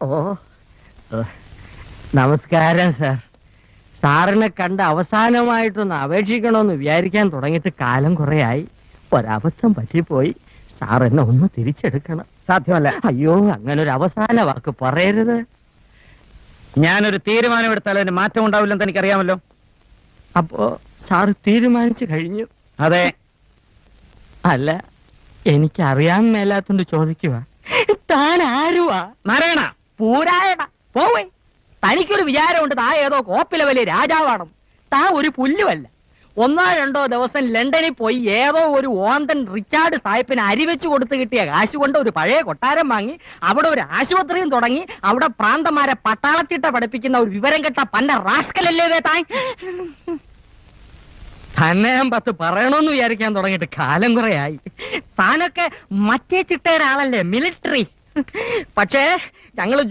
ഓ നമസ്കാരം സാർ. സാറിനെ കണ്ട് അവസാനമായിട്ടൊന്ന് അപേക്ഷിക്കണമെന്ന് വിചാരിക്കാൻ തുടങ്ങിയിട്ട് കാലം കുറയായി. ഒരബദ്ധം പറ്റിപ്പോയി. സാർ എന്നെ ഒന്ന് തിരിച്ചെടുക്കണം. സാധ്യമല്ല. അയ്യോ, അങ്ങനെ ഒരു അവസാന വാക്ക് പറയരുത്. ഞാനൊരു തീരുമാനമെടുത്താൽ അതിന് മാറ്റം ഉണ്ടാവില്ലെന്ന് എനിക്കറിയാമല്ലോ. അപ്പോ സാർ തീരുമാനിച്ചു കഴിഞ്ഞു? അതെ. അല്ല, എനിക്കറിയാൻ മേലാത്തോണ്ട് ചോദിക്കുക. താൻ ആരുവാ? നാരായണ. പൂരായണ പോവേ. തനിക്കൊരു വിചാരമുണ്ട് താ ഏതോ കോപ്പിലെ വലിയ രാജാവാണ്. താ ഒരു പുല്ലുമല്ല. 1-2 ദിവസം ലണ്ടനിൽ പോയി ഏതോ ഒരു ഓന്തൻ റിച്ചാർഡ് സാഹിബിന് അരിവെച്ച് കൊടുത്ത് കിട്ടിയ കാശ് കൊണ്ട് ഒരു പഴയ കൊട്ടാരം വാങ്ങി അവിടെ ഒരു ആശുപത്രിയും തുടങ്ങി അവിടെ പ്രാന്തമാരെ പട്ടാളത്തിട്ട പഠിപ്പിക്കുന്ന ഒരു വിവരം കെട്ട പന്ന റാസ്കലല്ലേ താൻ. തന്നെ ഞാൻ 10 പറയണമെന്ന് വിചാരിക്കാൻ തുടങ്ങിയിട്ട് കാലം കുറയായി. താനൊക്കെ മറ്റേ ചിട്ടയുടെ ആളല്ലേ, മിലിറ്ററി. പക്ഷേ ഞങ്ങൾ